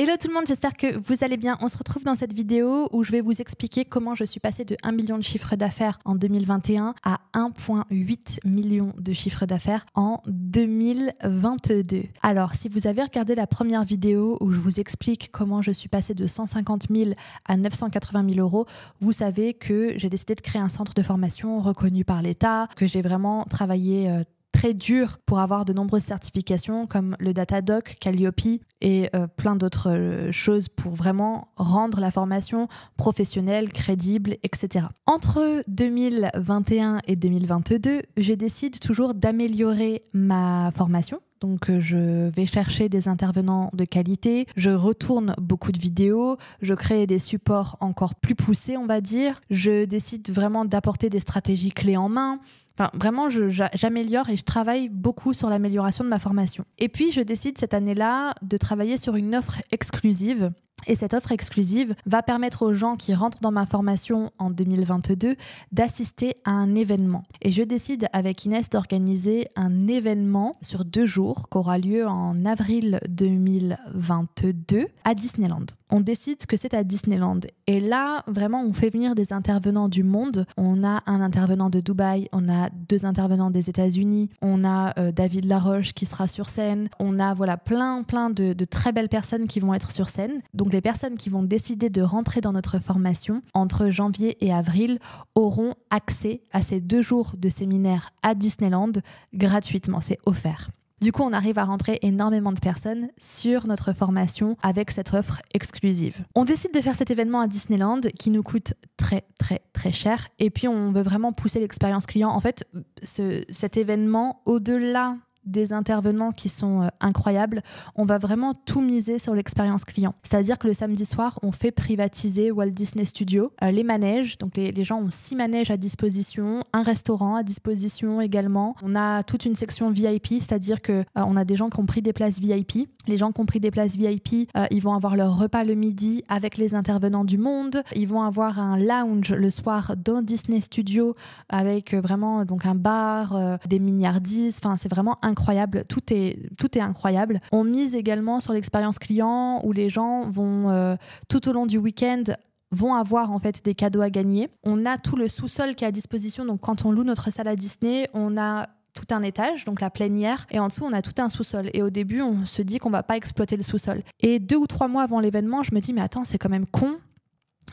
Hello tout le monde, j'espère que vous allez bien. On se retrouve dans cette vidéo où je vais vous expliquer comment je suis passée de 1 million de chiffre d'affaires en 2021 à 1,8 million de chiffre d'affaires en 2022. Alors, si vous avez regardé la première vidéo où je vous explique comment je suis passée de 150 000 à 980 000 euros, vous savez que j'ai décidé de créer un centre de formation reconnu par l'État, que j'ai vraiment travaillé très dur pour avoir de nombreuses certifications comme le Datadoc, Calliope et plein d'autres choses pour vraiment rendre la formation professionnelle, crédible, etc. Entre 2021 et 2022, je décide toujours d'améliorer ma formation. Donc, je vais chercher des intervenants de qualité, je retourne beaucoup de vidéos, je crée des supports encore plus poussés, on va dire. Je décide vraiment d'apporter des stratégies clés en main. Enfin, vraiment, j'améliore et je travaille beaucoup sur l'amélioration de ma formation. Et puis, je décide cette année-là de travailler sur une offre exclusive. Et cette offre exclusive va permettre aux gens qui rentrent dans ma formation en 2022 d'assister à un événement. Et je décide avec Inès d'organiser un événement sur 2 jours qui aura lieu en avril 2022 à Disneyland. On décide que c'est à Disneyland. Et là, vraiment, on fait venir des intervenants du monde. On a un intervenant de Dubaï, on a 2 intervenants des États-Unis, on a David Laroche qui sera sur scène. On a plein de très belles personnes qui vont être sur scène. Donc les personnes qui vont décider de rentrer dans notre formation entre janvier et avril auront accès à ces 2 jours de séminaire à Disneyland gratuitement. C'est offert. Du coup, on arrive à rentrer énormément de personnes sur notre formation avec cette offre exclusive. On décide de faire cet événement à Disneyland qui nous coûte très cher. Et puis, on veut vraiment pousser l'expérience client. En fait, cet événement, au-delà des intervenants qui sont incroyables, on va vraiment tout miser sur l'expérience client. C'est-à-dire que le samedi soir, on fait privatiser Walt Disney Studios, les manèges. Donc les gens ont 6 manèges à disposition, un restaurant à disposition également. On a toute une section VIP, c'est-à-dire que on a des gens qui ont pris des places VIP. Les gens qui ont pris des places VIP, ils vont avoir leur repas le midi avec les intervenants du monde. Ils vont avoir un lounge le soir dans Disney Studios avec vraiment donc un bar, des milliardises. Enfin, c'est vraiment incroyable. Tout est incroyable. On mise également sur l'expérience client où les gens vont tout au long du week-end vont avoir en fait des cadeaux à gagner. On a tout le sous-sol qui est à disposition. Donc quand on loue notre salle à Disney, on a tout un étage, donc la plénière, et en dessous, on a tout un sous-sol. Et au début, on se dit qu'on va pas exploiter le sous-sol. Et 2 ou 3 mois avant l'événement, je me dis, mais attends, c'est quand même con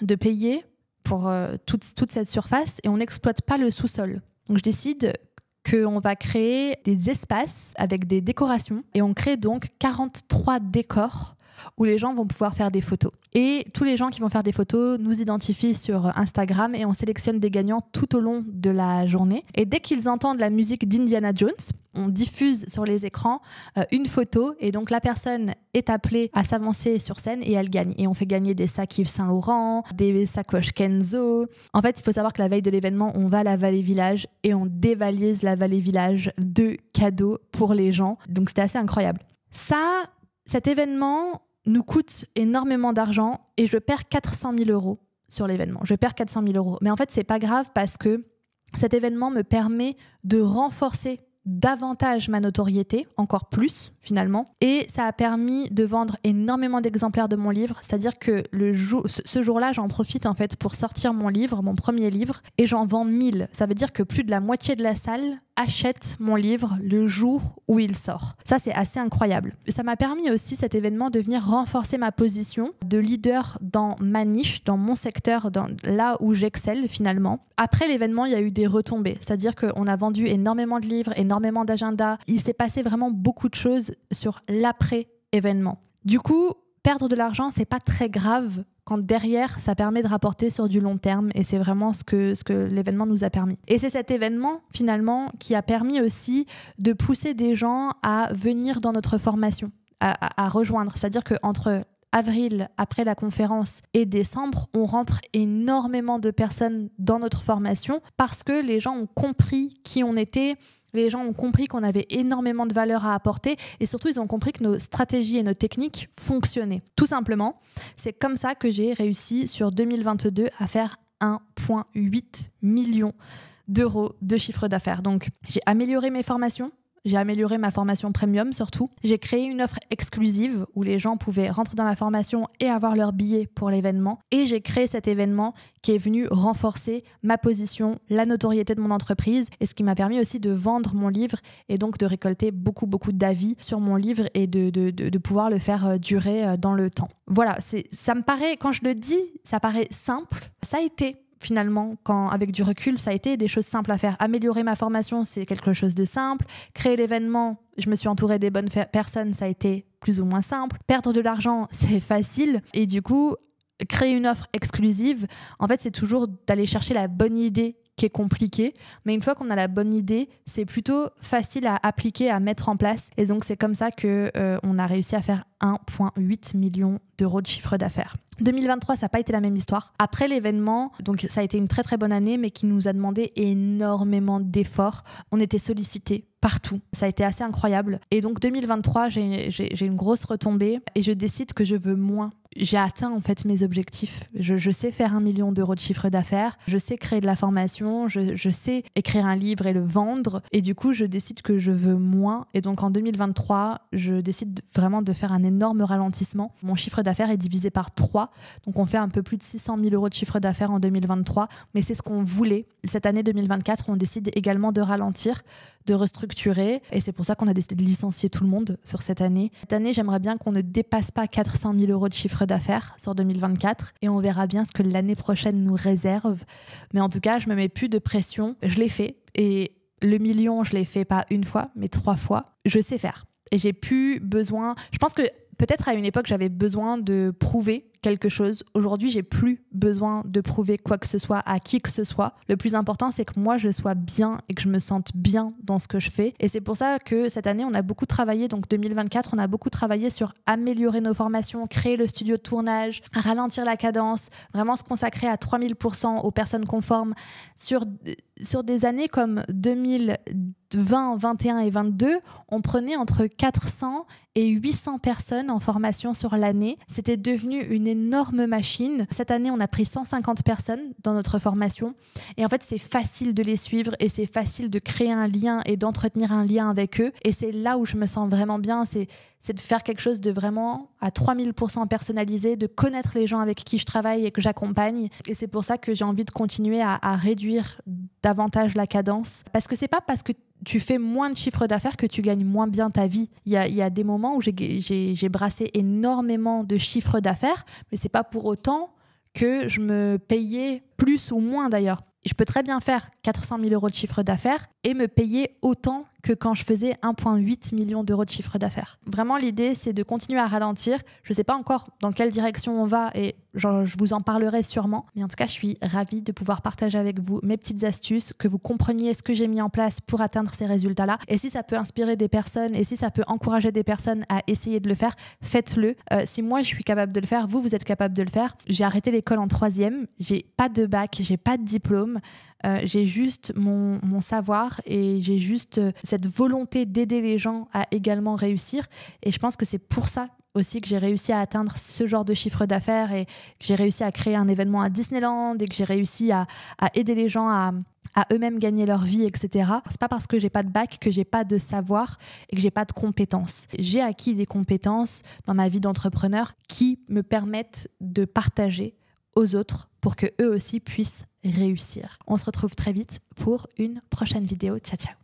de payer pour toute cette surface et on n'exploite pas le sous-sol. Donc je décide qu'on va créer des espaces avec des décorations et on crée donc 43 décors où les gens vont pouvoir faire des photos. Et tous les gens qui vont faire des photos nous identifient sur Instagram et on sélectionne des gagnants tout au long de la journée. Et dès qu'ils entendent la musique d'Indiana Jones, on diffuse sur les écrans une photo et donc la personne est appelée à s'avancer sur scène et elle gagne. Et on fait gagner des sacs Yves Saint Laurent, des sacoches Kenzo. En fait, il faut savoir que la veille de l'événement, on va à la Vallée Village et on dévalise la Vallée Village de cadeaux pour les gens. Donc c'était assez incroyable. Cet événement nous coûte énormément d'argent et je perds 400 000 euros sur l'événement. Je perds 400 000 euros. Mais en fait, c'est pas grave parce que cet événement me permet de renforcer davantage ma notoriété, encore plus finalement, et ça a permis de vendre énormément d'exemplaires de mon livre, c'est-à-dire que ce jour-là, j'en profite en fait pour sortir mon livre, mon premier livre, et j'en vends 1000. Ça veut dire que plus de la moitié de la salle achète mon livre le jour où il sort. Ça, c'est assez incroyable. Ça m'a permis aussi, cet événement, de venir renforcer ma position de leader dans ma niche, dans mon secteur, là où j'excelle finalement. Après l'événement, il y a eu des retombées, c'est-à-dire qu'on a vendu énormément de livres, énormément d'agendas. Il s'est passé vraiment beaucoup de choses sur l'après-événement. Du coup, perdre de l'argent, c'est pas très grave quand derrière, ça permet de rapporter sur du long terme et c'est vraiment ce que l'événement nous a permis. Et c'est cet événement, finalement, qui a permis aussi de pousser des gens à venir dans notre formation, à rejoindre. C'est-à-dire qu'entre avril, après la conférence, et décembre, on rentre énormément de personnes dans notre formation parce que les gens ont compris qui on était. Les gens ont compris qu'on avait énormément de valeur à apporter et surtout, ils ont compris que nos stratégies et nos techniques fonctionnaient. Tout simplement, c'est comme ça que j'ai réussi sur 2022 à faire 1,8 million d'euros de chiffre d'affaires. Donc, j'ai amélioré mes formations, J'ai amélioré ma formation premium surtout. J'ai créé une offre exclusive où les gens pouvaient rentrer dans la formation et avoir leur billet pour l'événement. Et j'ai créé cet événement qui est venu renforcer ma position, la notoriété de mon entreprise et ce qui m'a permis aussi de vendre mon livre et donc de récolter beaucoup d'avis sur mon livre et de pouvoir le faire durer dans le temps. Voilà, ça me paraît, quand je le dis, ça paraît simple. Ça a été finalement, avec du recul, ça a été des choses simples à faire. Améliorer ma formation, c'est quelque chose de simple. Créer l'événement, je me suis entourée des bonnes personnes, ça a été plus ou moins simple. Perdre de l'argent, c'est facile. Et du coup, créer une offre exclusive, en fait, c'est toujours d'aller chercher la bonne idée qui est compliquée. Mais une fois qu'on a la bonne idée, c'est plutôt facile à appliquer, à mettre en place. Et donc, c'est comme ça qu'on a réussi à faire 1,8 million d'euros de chiffre d'affaires. 2023, ça n'a pas été la même histoire. Après l'événement, donc ça a été une très très bonne année, mais qui nous a demandé énormément d'efforts. On était sollicités partout. Ça a été assez incroyable. Et donc 2023, j'ai une grosse retombée et je décide que je veux moins. J'ai atteint en fait mes objectifs. Je sais faire 1 million d'euros de chiffre d'affaires. Je sais créer de la formation. Je sais écrire un livre et le vendre. Et du coup, je décide que je veux moins. Et donc en 2023, je décide vraiment de faire un énorme ralentissement. Mon chiffre d'affaires est divisé par 3. Donc on fait un peu plus de 600 000 euros de chiffre d'affaires en 2023. Mais c'est ce qu'on voulait. Cette année 2024, on décide également de ralentir, de restructurer. Et c'est pour ça qu'on a décidé de licencier tout le monde sur cette année. Cette année, j'aimerais bien qu'on ne dépasse pas 400 000 euros de chiffre d'affaires sur 2024. Et on verra bien ce que l'année prochaine nous réserve. Mais en tout cas, je ne me mets plus de pression. Je l'ai fait. Et le million, je ne l'ai fait pas une fois, mais 3 fois. Je sais faire. Et j'ai plus besoin... Je pense que peut-être à une époque, j'avais besoin de prouver quelque chose. Aujourd'hui, j'ai plus besoin de prouver quoi que ce soit à qui que ce soit. Le plus important, c'est que moi, je sois bien et que je me sente bien dans ce que je fais. Et c'est pour ça que cette année, on a beaucoup travaillé, donc 2024, on a beaucoup travaillé sur améliorer nos formations, créer le studio de tournage, ralentir la cadence, vraiment se consacrer à 3000% aux personnes conformes. Sur des années comme 2020, 21 et 22, on prenait entre 400 et 800 personnes en formation sur l'année. C'était devenu une énorme machine. Cette année, on a pris 150 personnes dans notre formation. Et en fait, c'est facile de les suivre et c'est facile de créer un lien et d'entretenir un lien avec eux. Et c'est là où je me sens vraiment bien. C'est de faire quelque chose de vraiment à 3000% personnalisé, de connaître les gens avec qui je travaille et que j'accompagne. Et c'est pour ça que j'ai envie de continuer à réduire davantage la cadence. Parce que c'est pas parce que tu fais moins de chiffre d'affaires que tu gagnes moins bien ta vie. Il y a des moments où j'ai brassé énormément de chiffre d'affaires, mais c'est pas pour autant que je me payais plus ou moins d'ailleurs. Je peux très bien faire 400 000 euros de chiffre d'affaires et me payer autant que quand je faisais 1,8 million d'euros de chiffre d'affaires. Vraiment, l'idée, c'est de continuer à ralentir. Je ne sais pas encore dans quelle direction on va et je vous en parlerai sûrement. Mais en tout cas, je suis ravie de pouvoir partager avec vous mes petites astuces, que vous compreniez ce que j'ai mis en place pour atteindre ces résultats-là. Et si ça peut inspirer des personnes et si ça peut encourager des personnes à essayer de le faire, faites-le. Si moi, je suis capable de le faire, vous êtes capable de le faire. J'ai arrêté l'école en 3e. J'ai pas de bac, j'ai pas de diplôme. J'ai juste mon savoir et j'ai juste cette volonté d'aider les gens à également réussir. Et je pense que c'est pour ça aussi que j'ai réussi à atteindre ce genre de chiffre d'affaires et que j'ai réussi à créer un événement à Disneyland et que j'ai réussi à aider les gens à eux-mêmes gagner leur vie, etc. C'est pas parce que j'ai pas de bac que j'ai pas de savoir et que j'ai pas de compétences. J'ai acquis des compétences dans ma vie d'entrepreneur qui me permettent de partager aux autres pour que eux aussi puissent réussir. On se retrouve très vite pour une prochaine vidéo. Ciao, ciao.